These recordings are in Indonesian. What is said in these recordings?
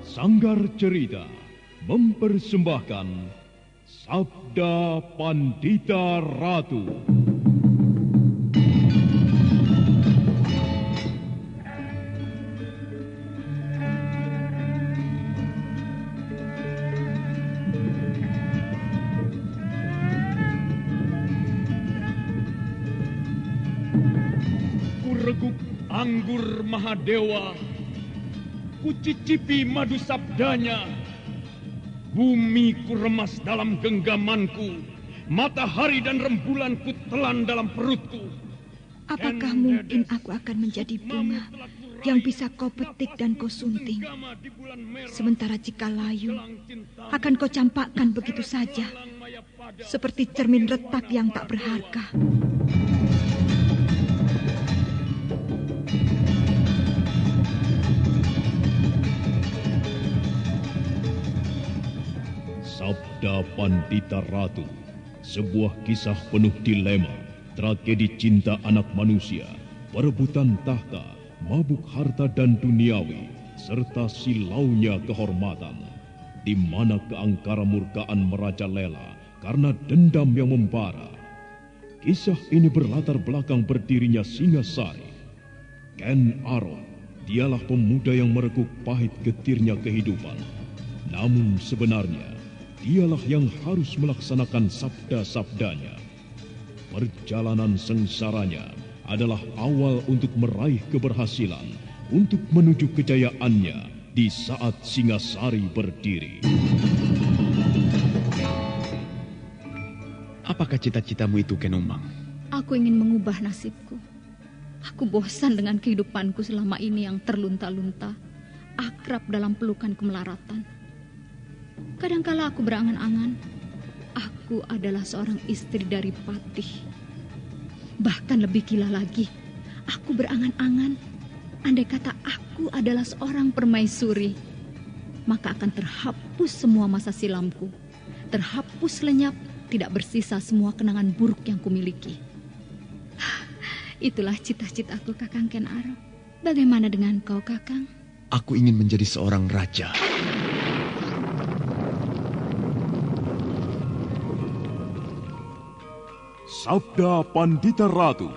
Sanggar Cerita mempersembahkan Sabda Pandita Ratu. Kureguk anggur Mahadewa, kucicipi madu sabdanya. Bumi ku remas dalam genggamanku, matahari dan rembulan ku telan dalam perutku. Apakah mungkin aku akan menjadi bunga yang bisa kau petik dan kau sunting? Sementara jika layu, akan kau campakkan begitu saja, seperti cermin retak yang tak berharga. Sabda Pandita Ratu, sebuah kisah penuh dilema, tragedi cinta anak manusia, perebutan tahta, mabuk harta dan duniawi, serta silaunya kehormatan, di mana keangkara murkaan merajalela karena dendam yang membara. Kisah ini berlatar belakang berdirinya Singasari. Ken Arok, dialah pemuda yang merekuk pahit getirnya kehidupan. Namun sebenarnya, dialah yang harus melaksanakan sabda-sabdanya. Perjalanan sengsaranya adalah awal untuk meraih keberhasilan, untuk menuju kejayaannya di saat Singasari berdiri. Apakah cita-citamu itu, Ken Umang? Aku ingin mengubah nasibku. Aku bosan dengan kehidupanku selama ini yang terlunta-lunta, akrab dalam pelukan kemelaratan. Kadangkala aku berangan-angan, aku adalah seorang istri dari Patih. Bahkan lebih gila lagi, aku berangan-angan, andai kata aku adalah seorang permaisuri, maka akan terhapus semua masa silamku, terhapus lenyap, tidak bersisa semua kenangan buruk yang kumiliki. Itulah cita-citaku, Kakang Ken Arok. Bagaimana dengan kau, Kakang? Aku ingin menjadi seorang raja. Sabda Pandita Ratu.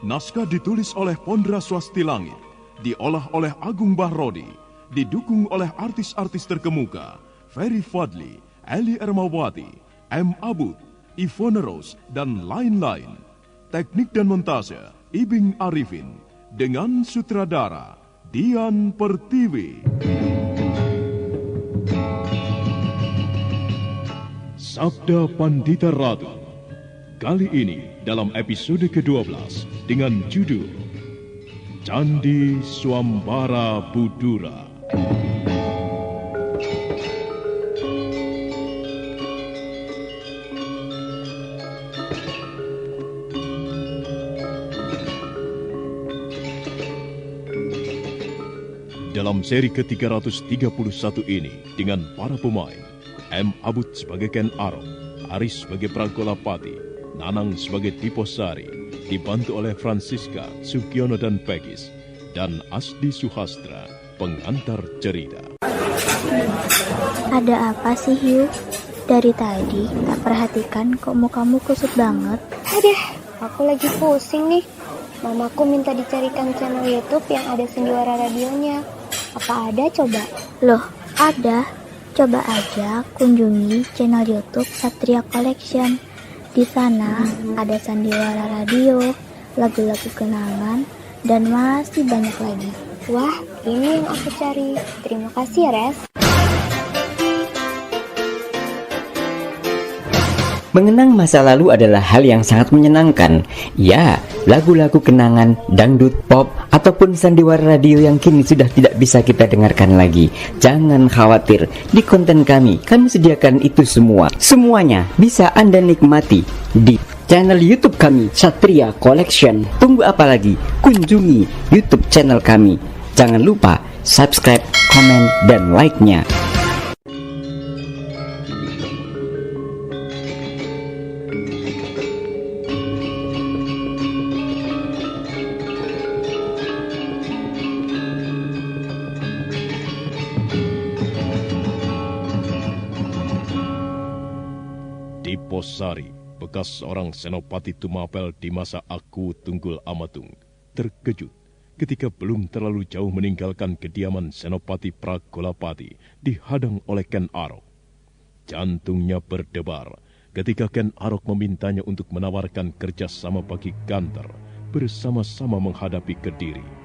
Naskah ditulis oleh Pondra Swasti Langit, diolah oleh Agung Bahrodi, didukung oleh artis-artis terkemuka Ferry Fadli, Eli Ermawati, M. Abud, Ivone Rose, dan lain-lain. Teknik dan montase Ibing Arifin, dengan sutradara Dian Pertiwi. Sabda Pandita Ratu. Kali ini dalam episode ke-12 dengan judul Candi Swambara Budura. Dalam seri ke-331 ini dengan para pemain M. Abud sebagai Ken Arok, Aris sebagai Pragolapati, Nanang sebagai Tiposari, dibantu oleh Francisca, Sugiono dan Pegis, dan Asdi Suhastra, pengantar cerita. Ada apa sih, Hiu? Dari tadi tak perhatikan kok mukamu kusut banget. Aduh, aku lagi pusing nih. Mamaku minta dicarikan channel YouTube yang ada sendiwara radionya. Apa ada coba? Loh, ada. Coba aja kunjungi channel YouTube Satria Collection. Di sana ada sandiwara radio, lagu-lagu kenangan, dan masih banyak lagi. Wah, ini yang aku cari. Terima kasih ya, Res. Mengenang masa lalu adalah hal yang sangat menyenangkan. Ya, lagu-lagu kenangan, dangdut, pop, ataupun sandiwara radio yang kini sudah tidak bisa kita dengarkan lagi. Jangan khawatir, di konten kami sediakan itu semua. Semuanya bisa Anda nikmati di channel YouTube kami, Satria Collection. Tunggu apa lagi? Kunjungi YouTube channel kami. Jangan lupa subscribe, komen, dan like-nya. Diposari, bekas seorang senopati Tumapel di masa aku Tunggul Amatung, terkejut ketika belum terlalu jauh meninggalkan kediaman Senopati Pragolapati dihadang oleh Ken Arok. Jantungnya berdebar ketika Ken Arok memintanya untuk menawarkan kerjasama bagi Ganter bersama-sama menghadapi Kediri.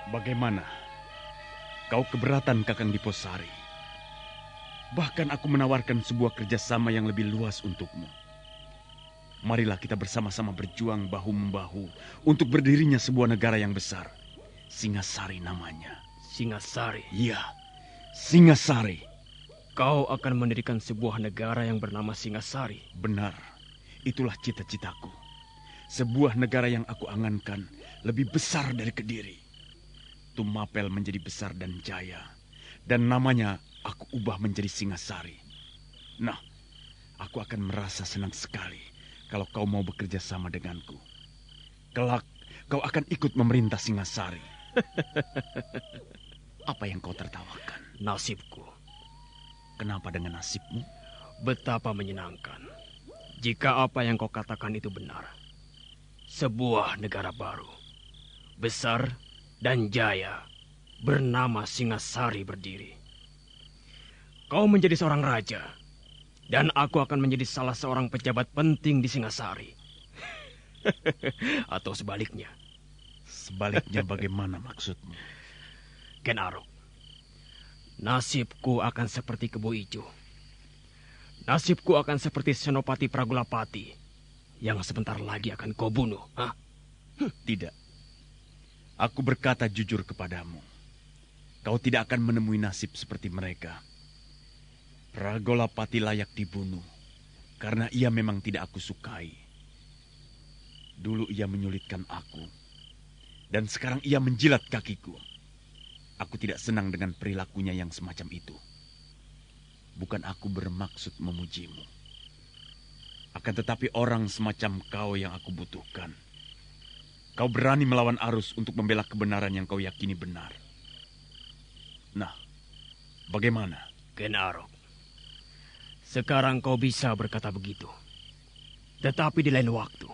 Bagaimana? Kau keberatan, Kakang Diposari? Bahkan aku menawarkan sebuah kerjasama yang lebih luas untukmu. Marilah kita bersama-sama berjuang bahu-membahu untuk berdirinya sebuah negara yang besar. Singasari namanya. Singasari? Iya, Singasari. Kau akan mendirikan sebuah negara yang bernama Singasari? Benar, itulah cita-citaku. Sebuah negara yang aku angankan lebih besar dari Kediri. Tumapel menjadi besar dan jaya, dan namanya aku ubah menjadi Singasari. Nah, aku akan merasa senang sekali kalau kau mau bekerja sama denganku. Kelak, kau akan ikut memerintah Singasari. Apa yang kau tertawakan? Nasibku. Kenapa dengan nasibmu? Betapa menyenangkan jika apa yang kau katakan itu benar. Sebuah negara baru, besar dan jaya, bernama Singasari berdiri. Kau menjadi seorang raja, dan aku akan menjadi salah seorang pejabat penting di Singasari. Atau sebaliknya. Sebaliknya bagaimana maksudmu? Ken Arok, nasibku akan seperti Kebo Ijo. Nasibku akan seperti Senopati Pragolapati yang sebentar lagi akan kau bunuh. Hah? Tidak. Aku berkata jujur kepadamu. Kau tidak akan menemui nasib seperti mereka. Pragolapati layak dibunuh karena ia memang tidak aku sukai. Dulu ia menyulitkan aku, dan sekarang ia menjilat kakiku. Aku tidak senang dengan perilakunya yang semacam itu. Bukan aku bermaksud memujimu. Akan tetapi orang semacam kau yang aku butuhkan. Kau berani melawan arus untuk membela kebenaran yang kau yakini benar. Nah, bagaimana? Ken Arok, sekarang kau bisa berkata begitu. Tetapi di lain waktu,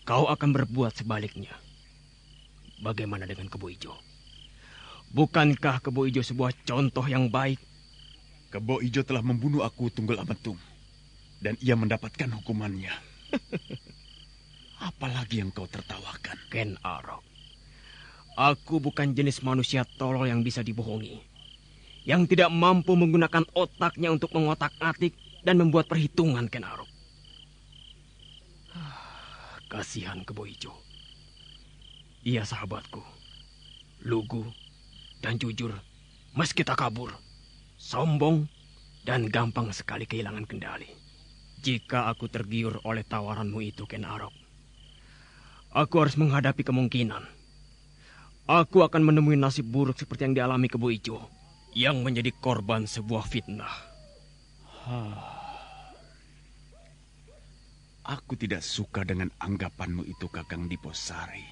kau akan berbuat sebaliknya. Bagaimana dengan Kebo Ijo? Bukankah Kebo Ijo sebuah contoh yang baik? Kebo Ijo telah membunuh aku Tunggul Amatung, dan ia mendapatkan hukumannya. Apalagi yang kau tertawakan? Ken Arok, aku bukan jenis manusia tolol yang bisa dibohongi. Yang tidak mampu menggunakan otaknya untuk mengotak-atik dan membuat perhitungan, Ken Arok. Kasihan Kebo Ijo. Ia sahabatku. Lugu dan jujur meski tak kabur. Sombong dan gampang sekali kehilangan kendali. Jika aku tergiur oleh tawaranmu itu, Ken Arok, aku harus menghadapi kemungkinan. Aku akan menemui nasib buruk seperti yang dialami Kebo Ijo, yang menjadi korban sebuah fitnah. Aku tidak suka dengan anggapanmu itu, Kakang Diposari.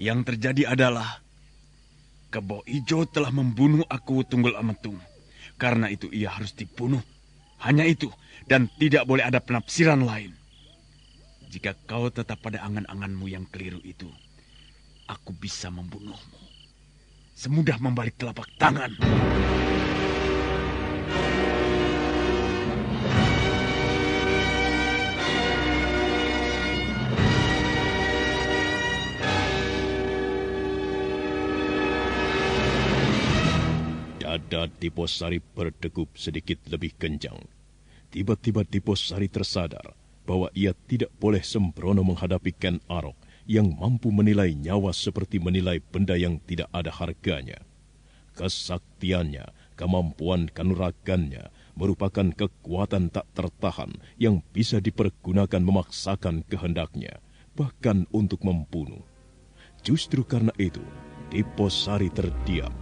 Yang terjadi adalah Kebo Ijo telah membunuh aku Tunggul Amatung. Karena itu ia harus dibunuh. Hanya itu, dan tidak boleh ada penafsiran lain. Jika kau tetap pada angan-anganmu yang keliru itu, aku bisa membunuhmu. Semudah membalik telapak tangan. Dada Diposari berdegup sedikit lebih kencang. Tiba-tiba Diposari tersadar bahwa ia tidak boleh sembrono menghadapi Ken Arok yang mampu menilai nyawa seperti menilai benda yang tidak ada harganya. Kesaktiannya, kemampuan kanuragannya merupakan kekuatan tak tertahan yang bisa dipergunakan memaksakan kehendaknya, bahkan untuk membunuh. Justru karena itu, Diposari terdiam.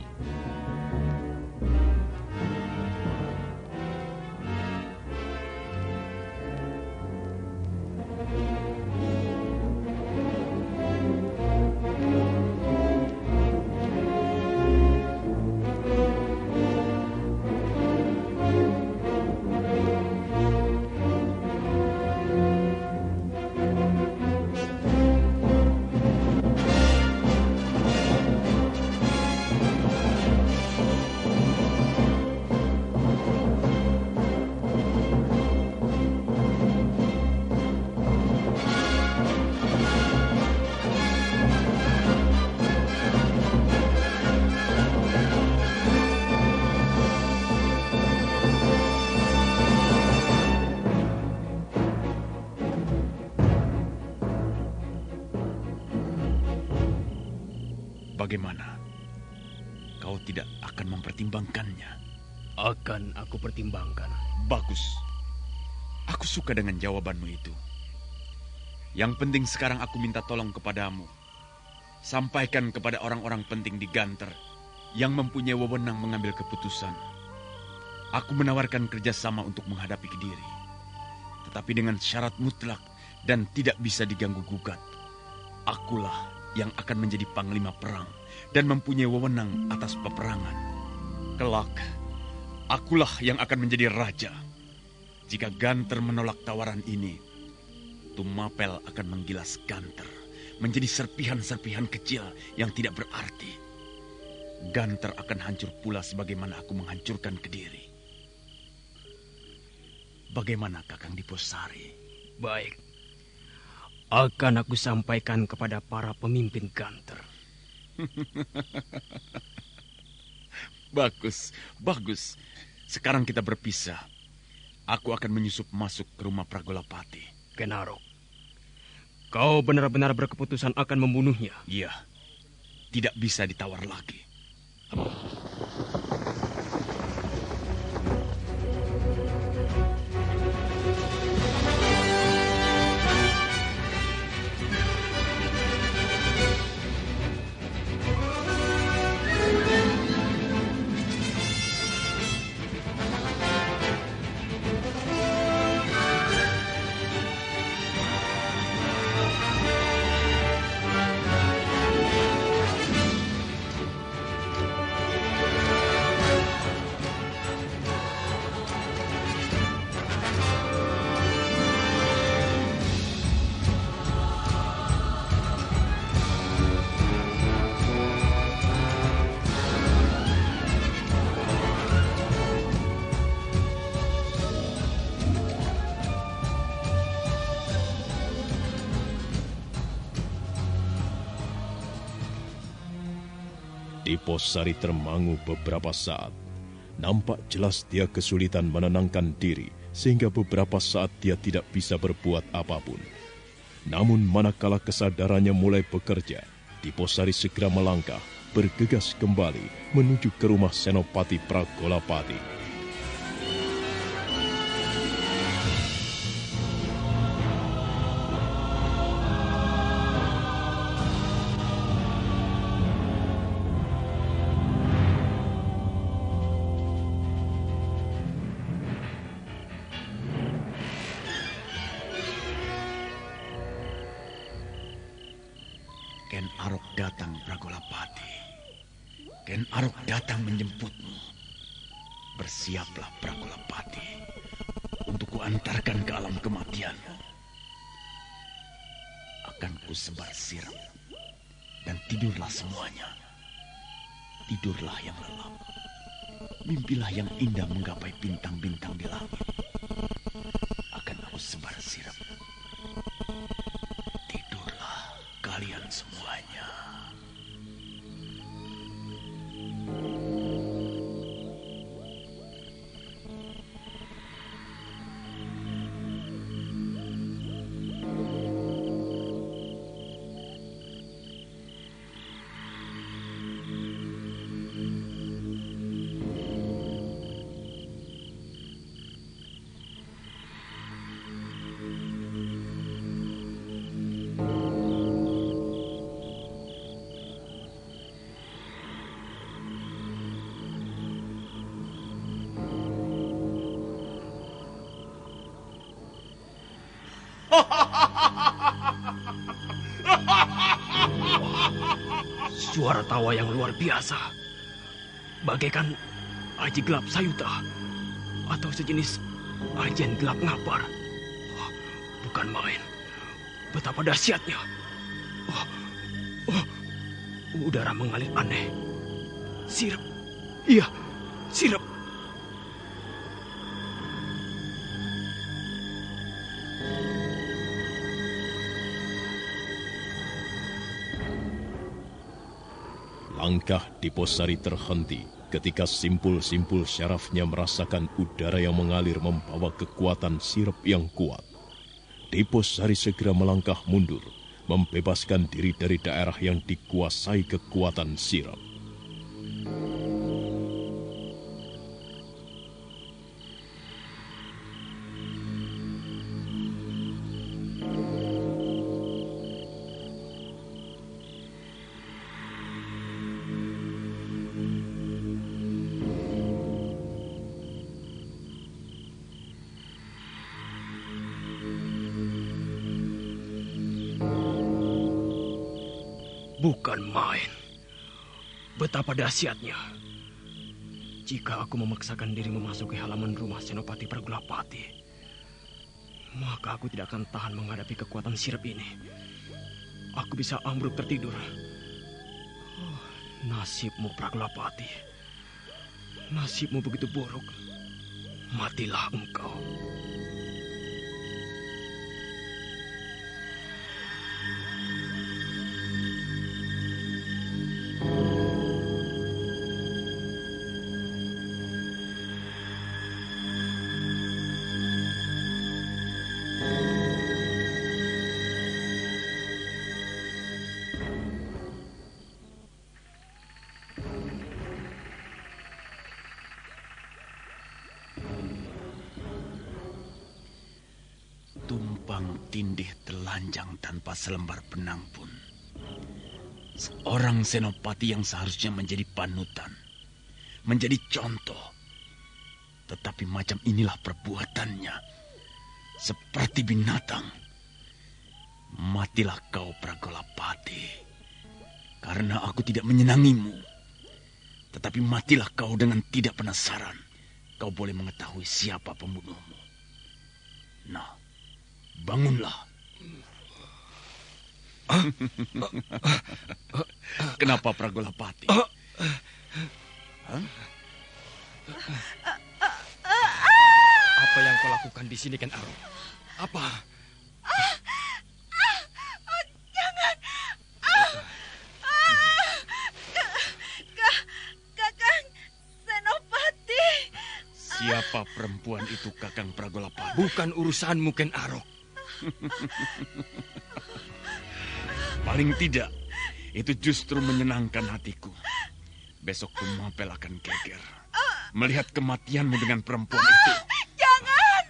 Bagaimana? Kau tidak akan mempertimbangkannya? Akan aku pertimbangkan. Bagus. Aku suka dengan jawabanmu itu. Yang penting sekarang aku minta tolong kepadamu. Sampaikan kepada orang-orang penting di Ganter yang mempunyai wewenang mengambil keputusan. Aku menawarkan kerjasama untuk menghadapi Kediri. Tetapi dengan syarat mutlak dan tidak bisa diganggu-gugat. Akulah yang akan menjadi panglima perang dan mempunyai wewenang atas peperangan. Kelak, akulah yang akan menjadi raja. Jika Ganter menolak tawaran ini, Tumapel akan menggilas Ganter menjadi serpihan-serpihan kecil yang tidak berarti. Ganter akan hancur pula sebagaimana aku menghancurkan Kediri. Bagaimana Kakang Diposari? Baik. Akan aku sampaikan kepada para pemimpin Ganter. Bagus, bagus. Sekarang kita berpisah. Aku akan menyusup masuk ke rumah Pragolapati. Ken Arok, kau benar-benar berkeputusan akan membunuhnya? Iya, tidak bisa ditawar lagi. Diposari termangu beberapa saat. Nampak jelas dia kesulitan menenangkan diri sehingga beberapa saat dia tidak bisa berbuat apapun. Namun manakala kesadarannya mulai bekerja, Diposari segera melangkah, bergegas kembali menuju ke rumah Senopati Pragolapati. Ken Arok datang, Pragolapati. Ken Arok datang menjemputmu. Bersiaplah, Pragolapati, untuk kuantarkan ke alam kematian. Akan kusebar sirap, dan tidurlah semuanya. Tidurlah yang lelap. Mimpilah yang indah menggapai bintang-bintang di langit. Akan aku sebar sirap. Kalian semuanya. Suara tawa yang luar biasa. Bagaikan aji gelap sayuta atau sejenis ajian gelap ngapar. Bukan main. Betapa dahsyatnya. Udara mengalir aneh. Sirep. Iya, sirep. Langkah Diposari terhenti ketika simpul-simpul syarafnya merasakan udara yang mengalir membawa kekuatan sirep yang kuat. Diposari segera melangkah mundur, membebaskan diri dari daerah yang dikuasai kekuatan sirep. Bukan main. Betapa dahsyatnya. Jika aku memaksakan diri memasuki halaman rumah Senopati Pragolapati, maka aku tidak akan tahan menghadapi kekuatan sirep ini. Aku bisa ambruk tertidur. Nasibmu Pragolapati. Nasibmu begitu buruk. Matilah engkau. Tumpang tindih telanjang tanpa selembar benang pun. Seorang senopati yang seharusnya menjadi panutan, menjadi contoh. Tetapi macam inilah perbuatannya. Seperti binatang. Matilah kau Pragolapati. Karena aku tidak menyenangimu. Tetapi matilah kau dengan tidak penasaran. Kau boleh mengetahui siapa pembunuhmu. Nah, bangunlah. Kenapa Pragolapati? Apa yang kau lakukan di sini, Ken Arok? Apa? Jangan. Kakang Senopati. Siapa perempuan itu, Kakang Pragolapati? Bukan urusanmu, Ken Arok. Paling tidak, itu justru menyenangkan hatiku. Besok Kumapel akan geger melihat kematianmu dengan perempuan itu. Jangan.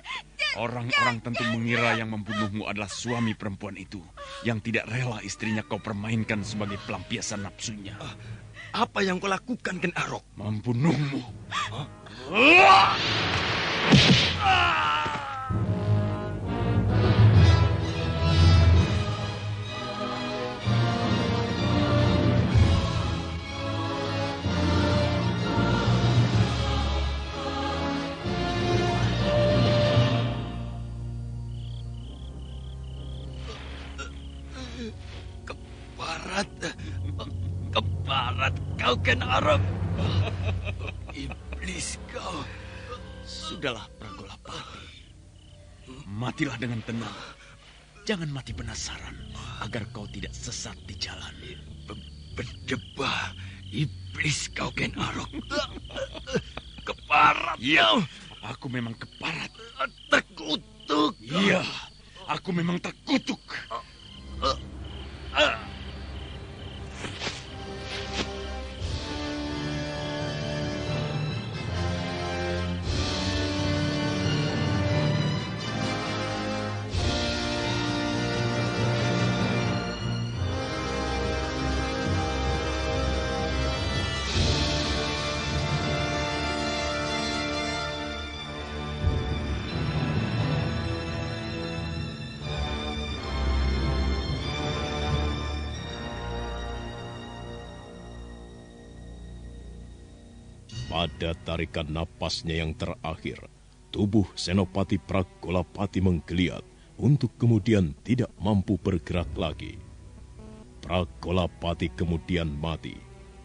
Orang-orang tentu mengira yang membunuhmu adalah suami perempuan itu, yang tidak rela istrinya kau permainkan sebagai pelampiasan nafsunya. Apa yang kau lakukan, Ken Arok? Membunuhmu. Keparat kau, Ken Arok. Iblis kau. Sudahlah, Pragolapati. Matilah dengan tenang. Jangan mati penasaran, agar kau tidak sesat di jalan. Berdebah. Iblis kau, Ken Arok. Keparat Iya, kau. aku memang keparat. Terkutuk. Iya, aku memang terkutuk. Pada tarikan napasnya yang terakhir, tubuh Senopati Pragolapati menggeliat untuk kemudian tidak mampu bergerak lagi. Pragolapati kemudian mati.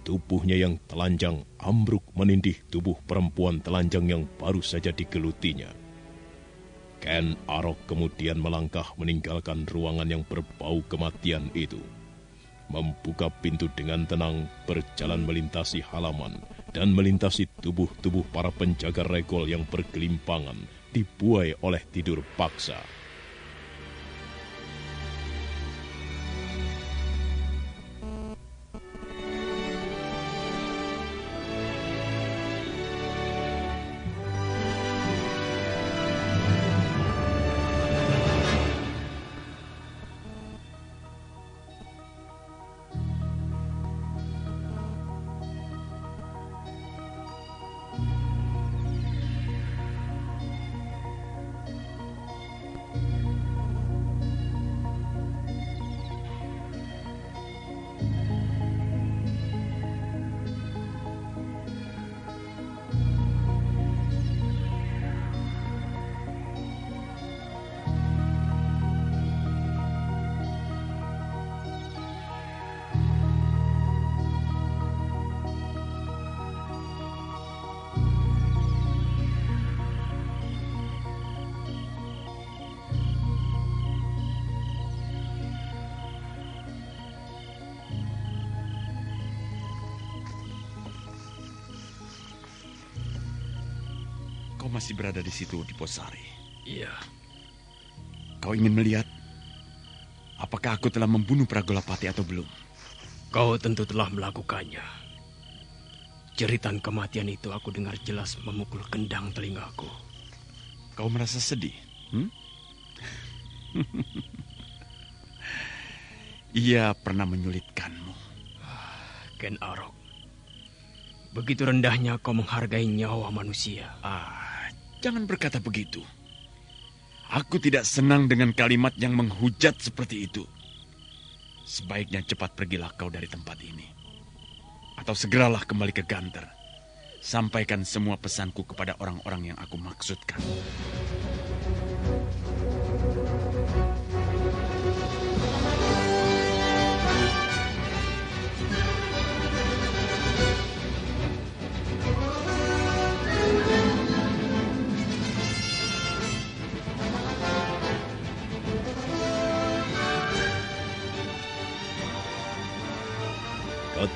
Tubuhnya yang telanjang ambruk menindih tubuh perempuan telanjang yang baru saja digelutinya. Ken Arok kemudian melangkah meninggalkan ruangan yang berbau kematian itu. Membuka pintu dengan tenang, berjalan melintasi halaman, dan melintasi tubuh-tubuh para penjaga regol yang bergelimpangan, dibuai oleh tidur paksa. Kau masih berada di situ, Diposari. Iya. Kau ingin melihat apakah aku telah membunuh Pragolapati atau belum? Kau tentu telah melakukannya. Jeritan kematian itu aku dengar jelas memukul kendang telingaku. Kau merasa sedih? Ia pernah menyulitkanmu. Ken Arok, begitu rendahnya kau menghargai nyawa manusia. Jangan berkata begitu. Aku tidak senang dengan kalimat yang menghujat seperti itu. Sebaiknya cepat pergilah kau dari tempat ini. Atau segeralah kembali ke Ganter. Sampaikan semua pesanku kepada orang-orang yang aku maksudkan.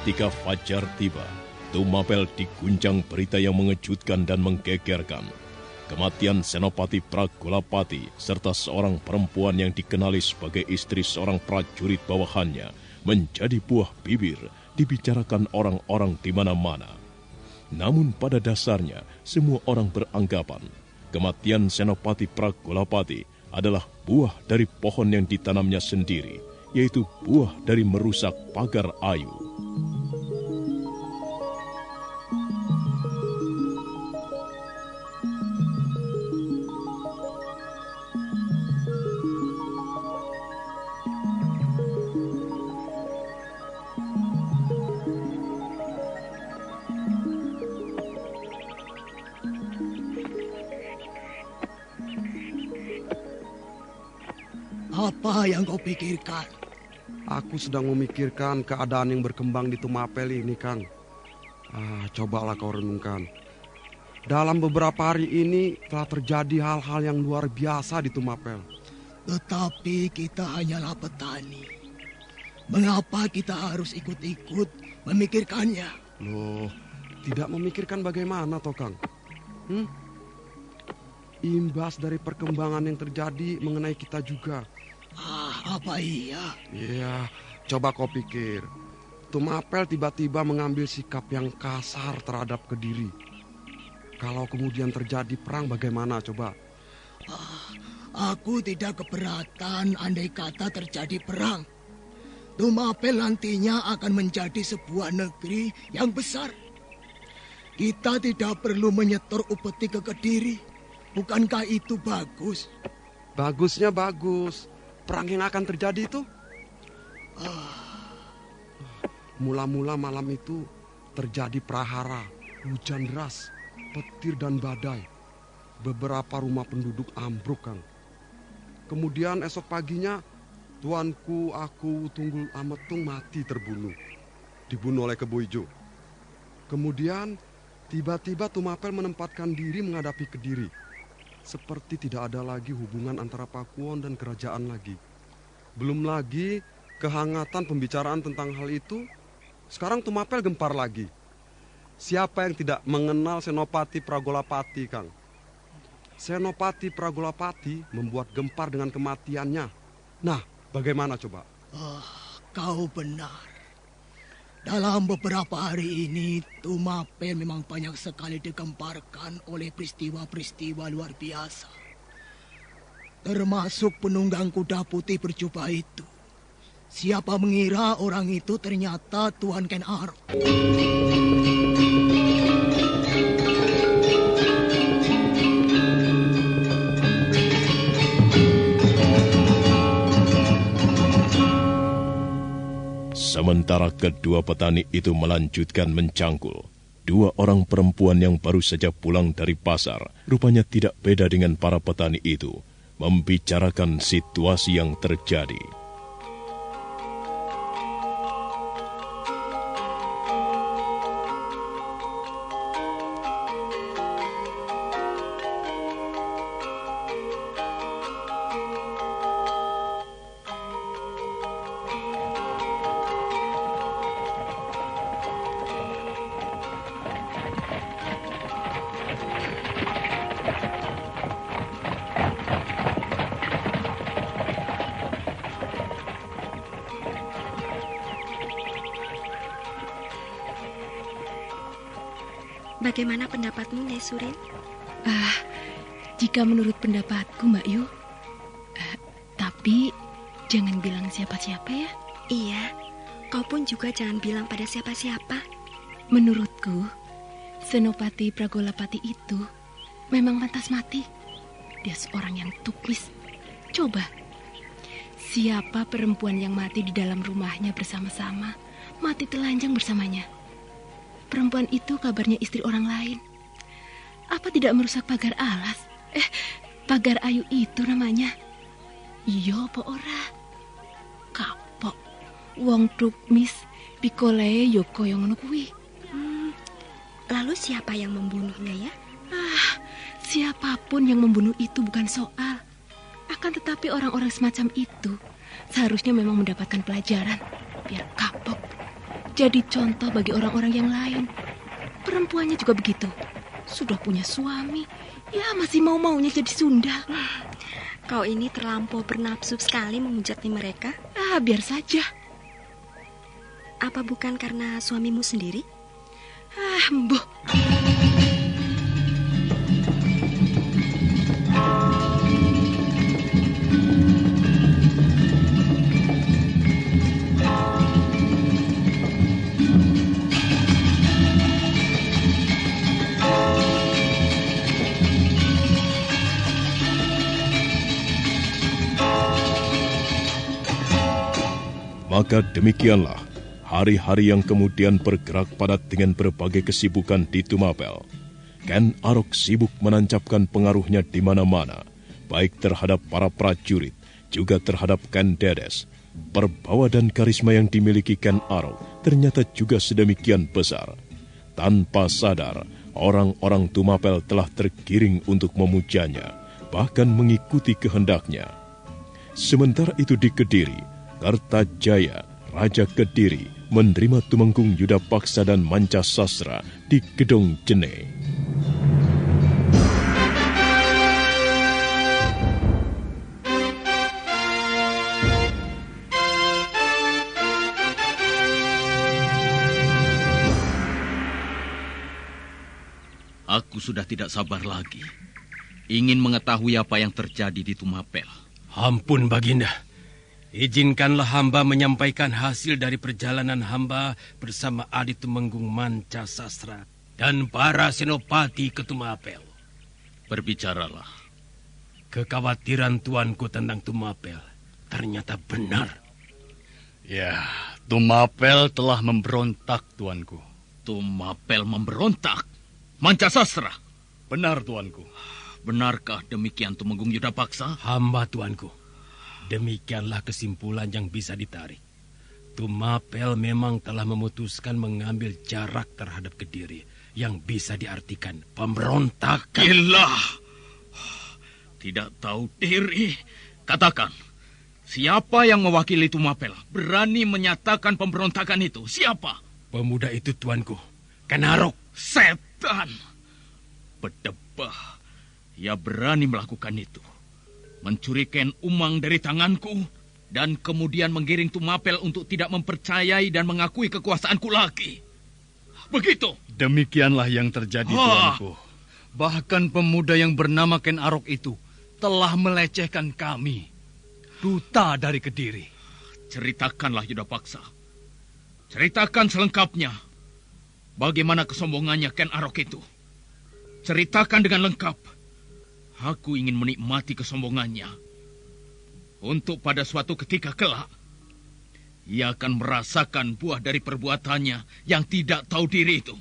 Ketika fajar tiba, Tumapel diguncang berita yang mengejutkan dan menggegerkan. Kematian Senopati Pragolapati serta seorang perempuan yang dikenali sebagai istri seorang prajurit bawahannya menjadi buah bibir dibicarakan orang-orang di mana-mana. Namun pada dasarnya semua orang beranggapan kematian Senopati Pragolapati adalah buah dari pohon yang ditanamnya sendiri, yaitu buah dari merusak pagar ayu. Apa yang kau pikirkan? Aku sedang memikirkan keadaan yang berkembang di Tumapel ini, Kang. Cobalah kau renungkan. Dalam beberapa hari ini telah terjadi hal-hal yang luar biasa di Tumapel. Tetapi kita hanyalah petani. Mengapa kita harus ikut-ikut memikirkannya? Loh, tidak memikirkan bagaimana, toh, Kang? Imbas dari perkembangan yang terjadi mengenai kita juga. Apa iya? Iya, coba kau pikir. Tumapel tiba-tiba mengambil sikap yang kasar terhadap Kediri. Kalau kemudian terjadi perang bagaimana coba? Aku tidak keberatan andai kata terjadi perang. Tumapel nantinya akan menjadi sebuah negeri yang besar. Kita tidak perlu menyetor upeti ke Kediri. Bukankah itu bagus? Bagusnya bagus. Perang yang akan terjadi itu? Mula-mula malam itu terjadi prahara Hujan deras, petir dan badai. Beberapa rumah penduduk ambruk, Kang. Kemudian esok paginya, tuanku aku Tunggul Ametung mati terbunuh. Dibunuh oleh Kebo Ijo. Kemudian tiba-tiba Tumapel menempatkan diri menghadapi Kediri. Seperti tidak ada lagi hubungan antara Pakuwon dan kerajaan lagi. Belum lagi kehangatan pembicaraan tentang hal itu. Sekarang Tumapel gempar lagi. Siapa yang tidak mengenal Senopati Pragolapati, Kang? Senopati Pragolapati membuat gempar dengan kematiannya. Nah, bagaimana coba? Kau benar. Dalam beberapa hari ini, Tumapel memang banyak sekali digemparkan oleh peristiwa-peristiwa luar biasa. Termasuk penunggang kuda putih berjubah itu. Siapa mengira orang itu ternyata Tuan Ken Arok. Sementara kedua petani itu melanjutkan mencangkul, dua orang perempuan yang baru saja pulang dari pasar, rupanya tidak beda dengan para petani itu, membicarakan situasi yang terjadi. Bagaimana pendapatmu, Nyai Surin? Jika menurut pendapatku, Mbak Yu, tapi jangan bilang siapa-siapa ya. Iya, kau pun juga jangan bilang pada siapa-siapa. Menurutku, Senopati Pragolapati itu memang pantas mati. Dia seorang yang tukis. Coba, siapa perempuan yang mati di dalam rumahnya bersama-sama, mati telanjang bersamanya? Perempuan itu kabarnya istri orang lain. Apa tidak merusak pagar alas? Pagar ayu itu namanya. Iya apa ora? Kapok. Wong tukmis pikole yo koyo ngono kuwi. Lalu siapa yang membunuhnya ya? Siapapun yang membunuh itu bukan soal. Akan tetapi orang-orang semacam itu seharusnya memang mendapatkan pelajaran biar kapok. Jadi contoh bagi orang-orang yang lain. Perempuannya juga begitu. Sudah punya suami, ya masih mau-maunya jadi sundal. Kau ini terlampau bernafsu sekali menghujati mereka. Biar saja. Apa bukan karena suamimu sendiri? Mbah. Maka demikianlah hari-hari yang kemudian bergerak padat dengan berbagai kesibukan di Tumapel. Ken Arok sibuk menancapkan pengaruhnya di mana-mana, baik terhadap para prajurit, juga terhadap Ken Dedes. Perbawa dan karisma yang dimiliki Ken Arok ternyata juga sedemikian besar. Tanpa sadar, orang-orang Tumapel telah tergiring untuk memujanya, bahkan mengikuti kehendaknya. Sementara itu di Kediri, Kartajaya, Raja Kediri, menerima Tumenggung Yuda Paksa dan Manca Sastra di Gedong Jene. Aku sudah tidak sabar lagi. Ingin mengetahui apa yang terjadi di Tumapel. Ampun, Baginda. Izinkanlah hamba menyampaikan hasil dari perjalanan hamba bersama Adi Tumenggung Manca Sastra dan para senopati ke Tumapel. Berbicaralah. Kekhawatiran tuanku tentang Tumapel ternyata benar. Ya, Tumapel telah memberontak, tuanku. Tumapel memberontak? Mancasastra. Benar, tuanku. Benarkah demikian Tumenggung Yudapaksa? Hamba, tuanku. Demikianlah kesimpulan yang bisa ditarik. Tumapel memang telah memutuskan mengambil jarak terhadap Kediri yang bisa diartikan pemberontakan. Gila! Tidak tahu diri. Katakan, siapa yang mewakili Tumapel berani menyatakan pemberontakan itu? Siapa? Pemuda itu, tuanku. Ken Arok. Setan! Bedebah. Ia berani melakukan itu. Mencuri Ken Umang dari tanganku dan kemudian menggiring Tumapel untuk tidak mempercayai dan mengakui kekuasaanku lagi. Begitu. Demikianlah yang terjadi, tuanku. Bahkan pemuda yang bernama Ken Arok itu telah melecehkan kami, duta dari Kediri. Ceritakanlah, Yudapaksa. Ceritakan selengkapnya. Bagaimana kesombongannya Ken Arok itu. Ceritakan dengan lengkap. Aku ingin menikmati kesombongannya. Untuk pada suatu ketika kelak, ia akan merasakan buah dari perbuatannya yang tidak tahu diri itu.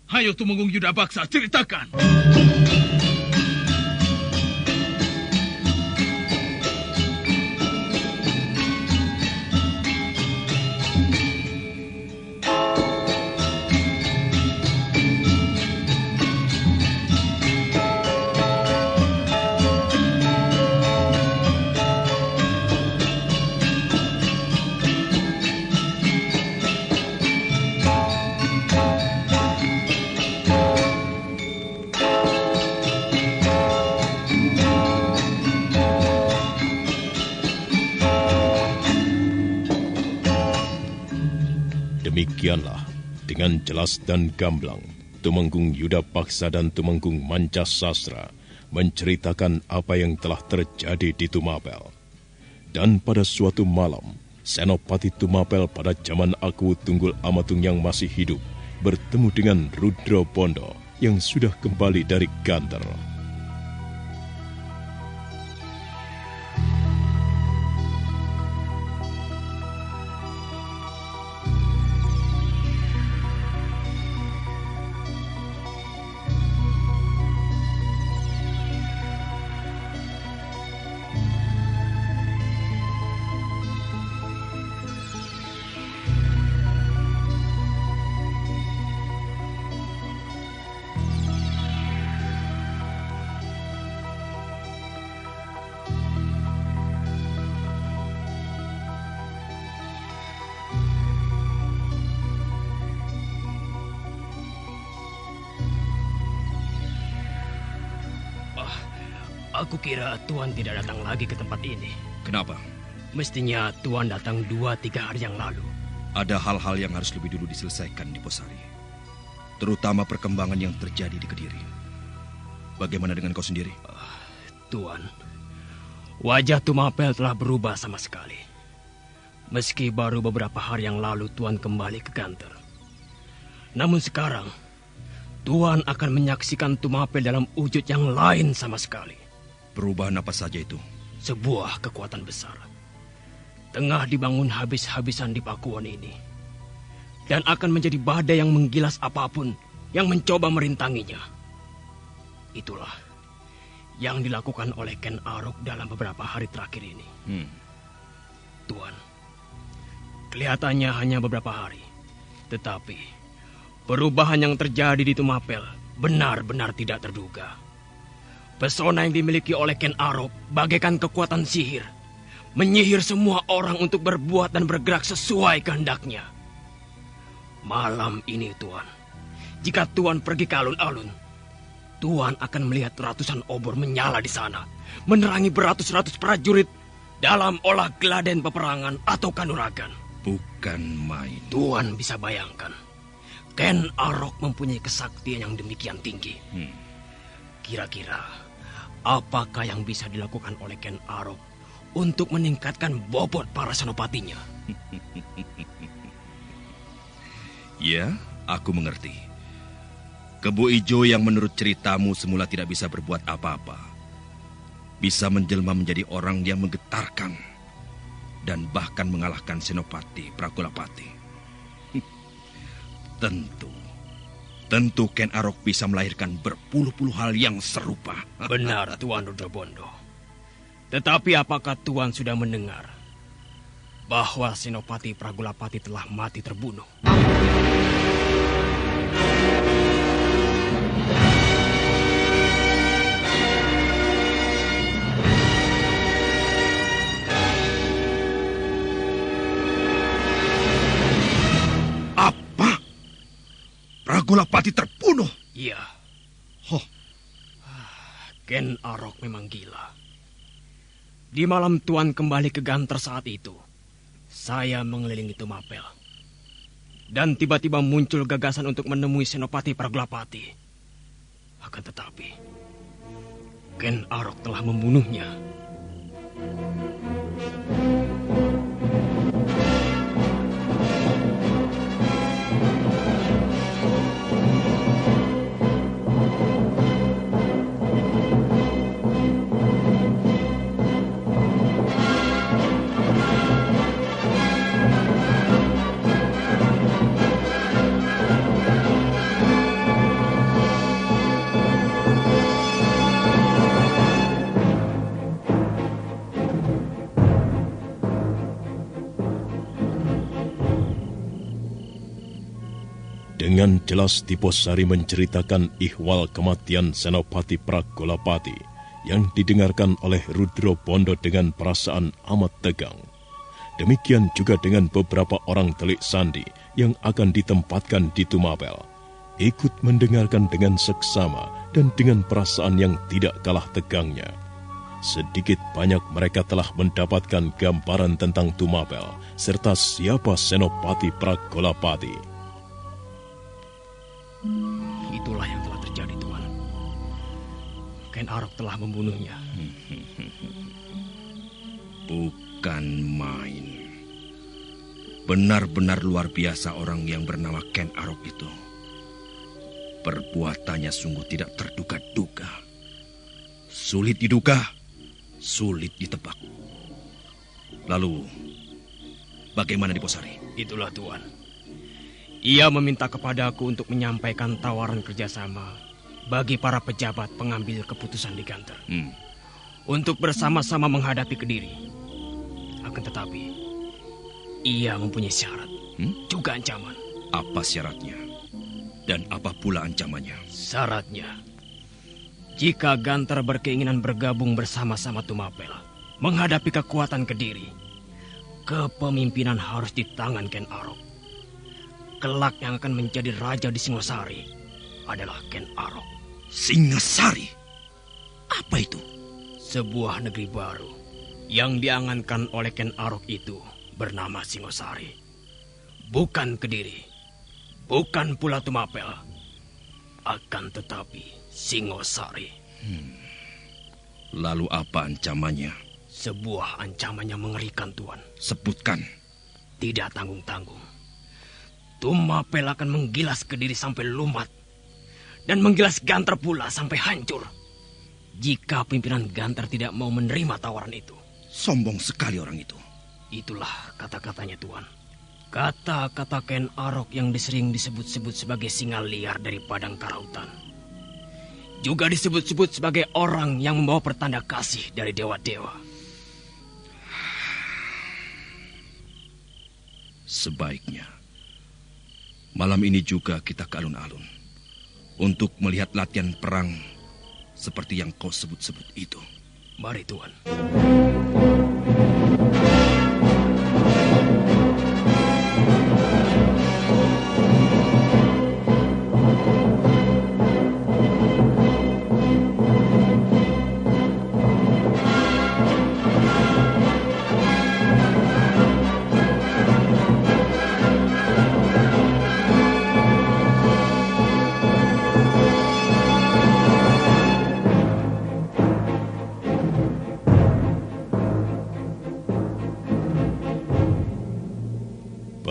Hayo Tumenggung Yudapaksa, ceritakan. Demikianlah, dengan jelas dan gamblang, Tumenggung Yudapaksa dan Tumenggung Mancasastra menceritakan apa yang telah terjadi di Tumapel. Dan pada suatu malam, Senopati Tumapel pada zaman Aku Tunggul Amatung yang masih hidup bertemu dengan Rudra Pondo yang sudah kembali dari Ganter. Aku kira Tuan tidak datang lagi ke tempat ini. Kenapa? Mestinya Tuan datang 2-3 hari yang lalu. Ada hal-hal yang harus lebih dulu diselesaikan di Posari. Terutama perkembangan yang terjadi di Kediri. Bagaimana dengan kau sendiri? Tuan, wajah Tumapel telah berubah sama sekali. Meski baru beberapa hari yang lalu Tuan kembali ke Ganter. Namun sekarang, Tuan akan menyaksikan Tumapel dalam wujud yang lain sama sekali. Perubahan apa saja itu? Sebuah kekuatan besar. Tengah dibangun habis-habisan di Pakuan ini. Dan akan menjadi badai yang menggilas apapun yang mencoba merintanginya. Itulah yang dilakukan oleh Ken Arok dalam beberapa hari terakhir ini. Tuan, kelihatannya hanya beberapa hari. Tetapi perubahan yang terjadi di Tumapel benar-benar tidak terduga. Pesona yang dimiliki oleh Ken Arok bagaikan kekuatan sihir. Menyihir semua orang untuk berbuat dan bergerak sesuai kehendaknya. Malam ini, Tuan, jika Tuan pergi ke alun-alun, Tuan akan melihat ratusan obor menyala di sana, menerangi beratus-ratus prajurit dalam olah geladen peperangan atau kanuragan. Bukan main. Tuan bisa bayangkan, Ken Arok mempunyai kesaktian yang demikian tinggi. Kira-kira apakah yang bisa dilakukan oleh Ken Arok untuk meningkatkan bobot para senopatinya? Ya, aku mengerti. Kebo Ijo yang menurut ceritamu semula tidak bisa berbuat apa-apa, bisa menjelma menjadi orang yang menggetarkan dan bahkan mengalahkan Senopati Pragolapati. Tentu, tentu Ken Arok bisa melahirkan berpuluh-puluh hal yang serupa. Benar, Tuan Rudrabondo. Tetapi apakah Tuan sudah mendengar bahwa Senopati Pragolapati telah mati terbunuh? Apa? Pragolapati terbunuh? Iya. Oh. Ken Arok memang gila. Di malam Tuan kembali ke Ganter saat itu, saya mengelilingi Tumapel. Dan tiba-tiba muncul gagasan untuk menemui Senopati Pragolapati. Akan tetapi, Ken Arok telah membunuhnya. Dengan jelas Diposari menceritakan ihwal kematian Senopati Pragolapati yang didengarkan oleh Rudrabondo dengan perasaan amat tegang. Demikian juga dengan beberapa orang telik sandi yang akan ditempatkan di Tumapel, ikut mendengarkan dengan seksama dan dengan perasaan yang tidak kalah tegangnya. Sedikit banyak mereka telah mendapatkan gambaran tentang Tumapel serta siapa Senopati Pragolapati. Itulah yang telah terjadi, Tuan. Ken Arok telah membunuhnya. Bukan main. Benar-benar luar biasa orang yang bernama Ken Arok itu. Perbuatannya sungguh tidak terduga-duga. Sulit diduga, sulit ditebak. Lalu, bagaimana Diposari? Itulah, Tuan. Ia meminta kepadaku untuk menyampaikan tawaran kerjasama bagi para pejabat pengambil keputusan di Ganter. Untuk bersama-sama menghadapi Kediri. Akan tetapi, ia mempunyai syarat, juga ancaman. Apa syaratnya? Dan apa pula ancamannya? Syaratnya, jika Ganter berkeinginan bergabung bersama-sama Tumapel menghadapi kekuatan Kediri, kepemimpinan harus di tangan Ken Arok. Kelak yang akan menjadi raja di Singosari adalah Ken Arok. Singosari? Apa itu? Sebuah negeri baru yang diangankan oleh Ken Arok itu bernama Singosari. Bukan Kediri, bukan pula Tumapel, akan tetapi Singosari. Lalu apa ancamannya? Sebuah ancaman yang mengerikan, Tuan. Sebutkan. Tidak tanggung-tanggung. Tumapel akan menggilas Kediri sampai lumat. Dan menggilas Ganter pula sampai hancur. Jika pimpinan Ganter tidak mau menerima tawaran itu. Sombong sekali orang itu. Itulah kata-katanya, Tuan. Kata-kata Ken Arok yang sering disebut-sebut sebagai singa liar dari padang karautan. Juga disebut-sebut sebagai orang yang membawa pertanda kasih dari dewa-dewa. Sebaiknya malam ini juga kita ke alun-alun untuk melihat latihan perang seperti yang kau sebut-sebut itu. Mari, Tuan.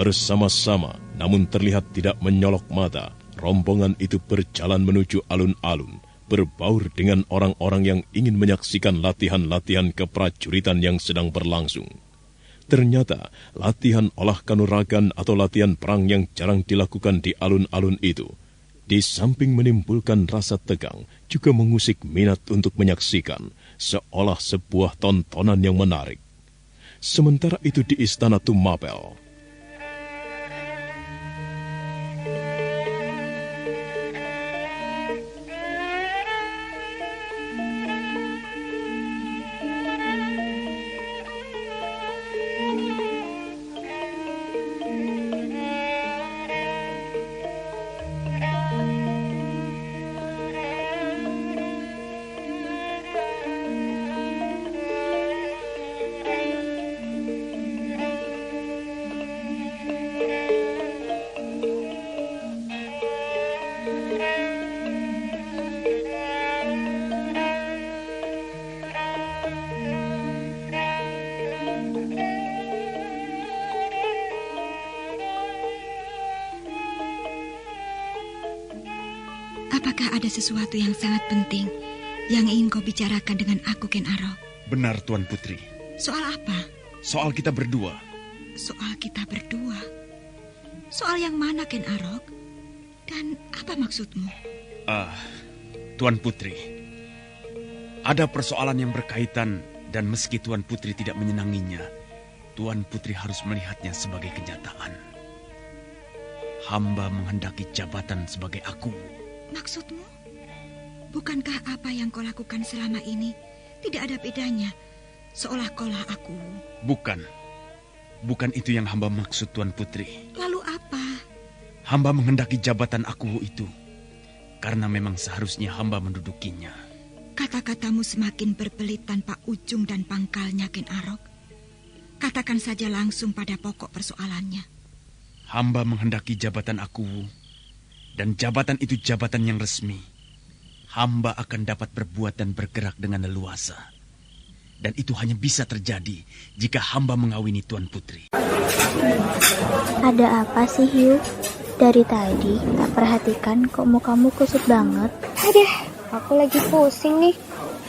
Bersama-sama, namun terlihat tidak menyolok mata, rombongan itu berjalan menuju alun-alun, berbaur dengan orang-orang yang ingin menyaksikan latihan-latihan keprajuritan yang sedang berlangsung. Ternyata, latihan olah kanuragan atau latihan perang yang jarang dilakukan di alun-alun itu, Di samping menimbulkan rasa tegang, juga mengusik minat untuk menyaksikan, seolah sebuah tontonan yang menarik. Sementara itu di Istana Tumapel, apakah ada sesuatu yang sangat penting yang ingin kau bicarakan dengan aku, Ken Arok? Benar, Tuan Putri. Soal apa? Soal kita berdua. Soal kita berdua? Soal yang mana, Ken Arok? Dan apa maksudmu? Tuan Putri, ada persoalan yang berkaitan dan meski Tuan Putri tidak menyenanginya, Tuan Putri harus melihatnya sebagai kenyataan. Hamba menghendaki jabatan sebagai aku. Maksudmu? Bukankah apa yang kau lakukan selama ini tidak ada bedanya? Seolah kaulah aku. Bukan itu yang hamba maksud, Tuan Putri. Lalu apa? Hamba menghendaki jabatan aku itu karena memang seharusnya hamba mendudukinya. Kata-katamu semakin berbelit tanpa ujung dan pangkalnya, Ken Arok. Katakan saja langsung pada pokok persoalannya. Hamba menghendaki jabatan aku, dan jabatan itu jabatan yang resmi. Hamba akan dapat berbuat dan bergerak dengan leluasa. Dan itu hanya bisa terjadi jika hamba mengawini Tuan Putri. Ada apa sih, Hiu? Dari tadi tak perhatikan kok mukamu kusut banget. Aduh, aku lagi pusing nih.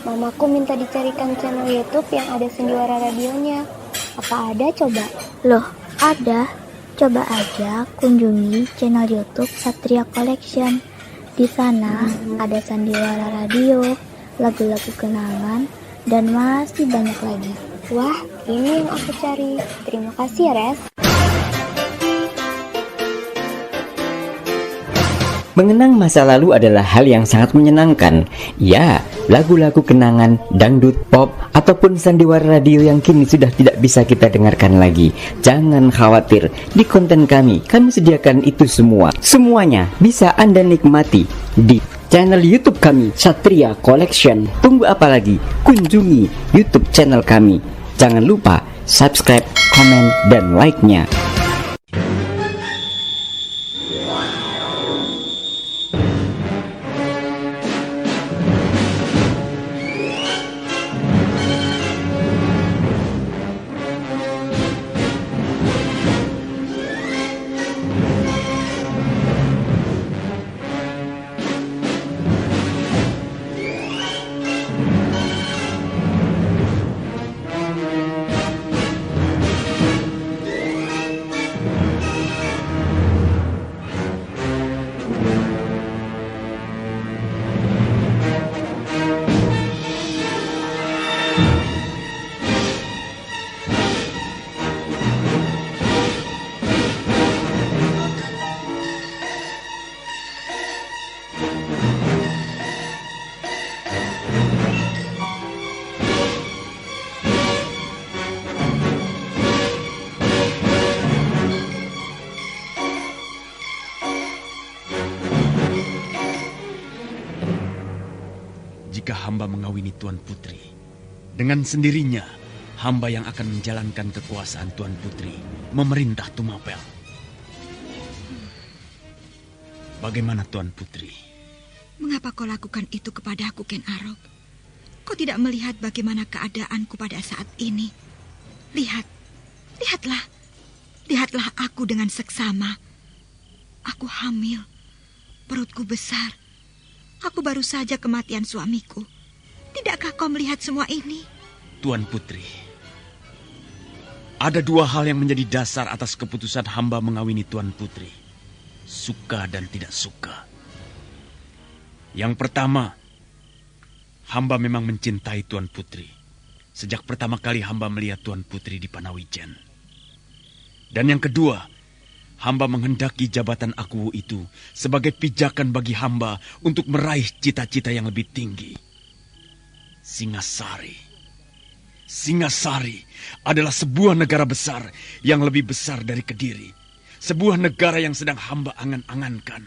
Mamaku minta dicarikan channel YouTube yang ada sendiwara radionya. Apa ada coba? Loh, ada. Coba aja kunjungi channel YouTube Satria Collection. Di sana ada sandiwara radio, lagu-lagu kenangan, dan masih banyak lagi. Wah, ini yang aku cari. Terima kasih ya, Res. Mengenang masa lalu adalah hal yang sangat menyenangkan. Ya, lagu-lagu kenangan, dangdut, pop, ataupun sandiwara radio yang kini sudah tidak bisa kita dengarkan lagi. Jangan khawatir, di konten kami sediakan itu semua. Semuanya bisa Anda nikmati di channel YouTube kami, Satria Collection. Tunggu apa lagi? Kunjungi YouTube channel kami. Jangan lupa subscribe, komen, dan like-nya. Jika hamba mengawini Tuan Putri, dengan sendirinya hamba yang akan menjalankan kekuasaan Tuan Putri, memerintah Tumapel. Bagaimana Tuan Putri? Mengapa kau lakukan itu kepadaku, Ken Arok? Kau tidak melihat bagaimana keadaanku pada saat ini? Lihatlah aku dengan seksama. Aku hamil, perutku besar. Aku baru saja kematian suamiku. Tidakkah kau melihat semua ini? Tuan Putri, ada dua hal yang menjadi dasar atas keputusan hamba mengawini Tuan Putri. Suka dan tidak suka. Yang pertama, hamba memang mencintai Tuan Putri. Sejak pertama kali hamba melihat Tuan Putri di Panawijen. Dan yang kedua, hamba menghendaki jabatan Akuwu itu sebagai pijakan bagi hamba untuk meraih cita-cita yang lebih tinggi. Singasari. Singasari adalah sebuah negara besar yang lebih besar dari Kediri. Sebuah negara yang sedang hamba angan-angankan.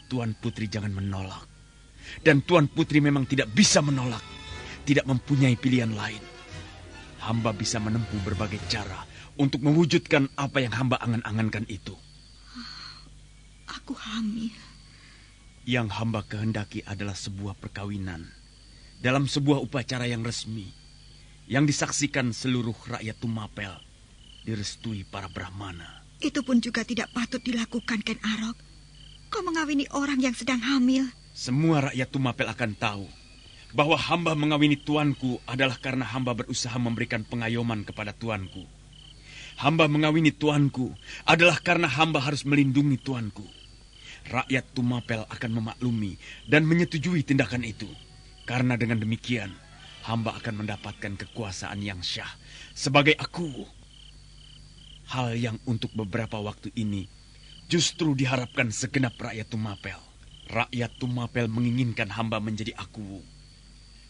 Tuan Putri jangan menolak. Dan Tuan Putri memang tidak bisa menolak. Tidak mempunyai pilihan lain. Hamba bisa menempuh berbagai cara untuk mewujudkan apa yang hamba angan-angankan itu. Aku hamil. Yang hamba kehendaki adalah sebuah perkawinan dalam sebuah upacara yang resmi, yang disaksikan seluruh rakyat Tumapel, direstui para Brahmana. Itu pun juga tidak patut dilakukan, Ken Arok. Kau mengawini orang yang sedang hamil. Semua rakyat Tumapel akan tahu bahwa hamba mengawini tuanku adalah karena hamba berusaha memberikan pengayoman kepada tuanku. Hamba mengawini tuanku adalah karena hamba harus melindungi tuanku. Rakyat Tumapel akan memaklumi dan menyetujui tindakan itu. Karena dengan demikian, hamba akan mendapatkan kekuasaan yang syah sebagai Akuwu. Hal yang untuk beberapa waktu ini justru diharapkan segenap rakyat Tumapel. Rakyat Tumapel menginginkan hamba menjadi Akuwu.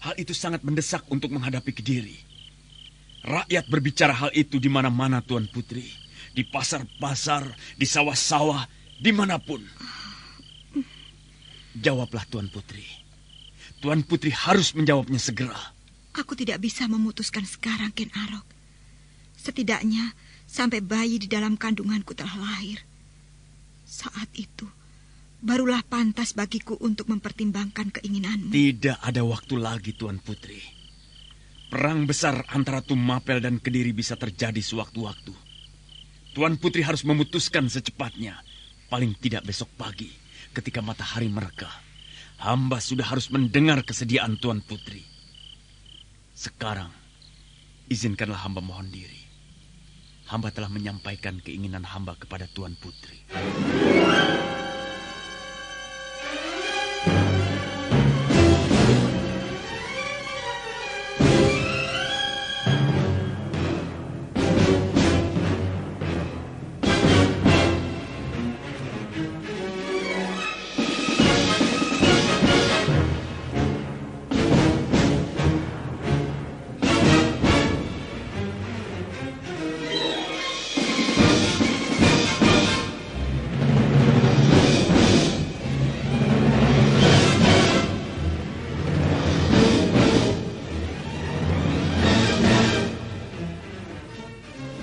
Hal itu sangat mendesak untuk menghadapi Kediri. Rakyat berbicara hal itu di mana-mana, Tuan Putri. Di pasar-pasar, di sawah-sawah, dimanapun. Jawablah, Tuan Putri. Tuan Putri harus menjawabnya segera. Aku tidak bisa memutuskan sekarang, Ken Arok. Setidaknya sampai bayi di dalam kandunganku telah lahir. Saat itu, barulah pantas bagiku untuk mempertimbangkan keinginanmu. Tidak ada waktu lagi, Tuan Putri. Perang besar antara Tumapel dan Kediri bisa terjadi sewaktu-waktu. Tuan Putri harus memutuskan secepatnya. Paling tidak besok pagi, ketika matahari mereka. Hamba sudah harus mendengar kesediaan Tuan Putri. Sekarang, izinkanlah hamba mohon diri. Hamba telah menyampaikan keinginan hamba kepada Tuan Putri.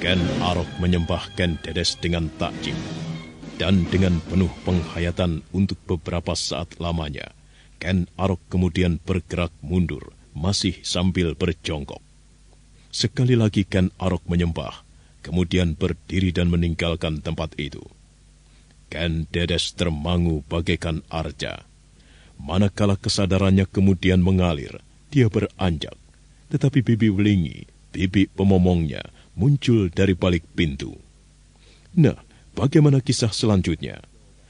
Ken Arok menyembah Ken Dedes dengan takjub. Dan dengan penuh penghayatan untuk beberapa saat lamanya, Ken Arok kemudian bergerak mundur, masih sambil berjongkok. Sekali lagi Ken Arok menyembah, kemudian berdiri dan meninggalkan tempat itu. Ken Dedes termangu bagaikan arca. Manakala kesadarannya kemudian mengalir, dia beranjak. Tetapi bibi Welingi, bibi pemomongnya, muncul dari balik pintu. Nah, bagaimana kisah selanjutnya?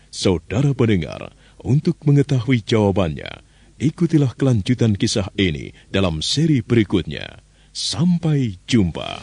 Saudara pendengar, untuk mengetahui jawabannya, ikutilah kelanjutan kisah ini dalam seri berikutnya. Sampai jumpa.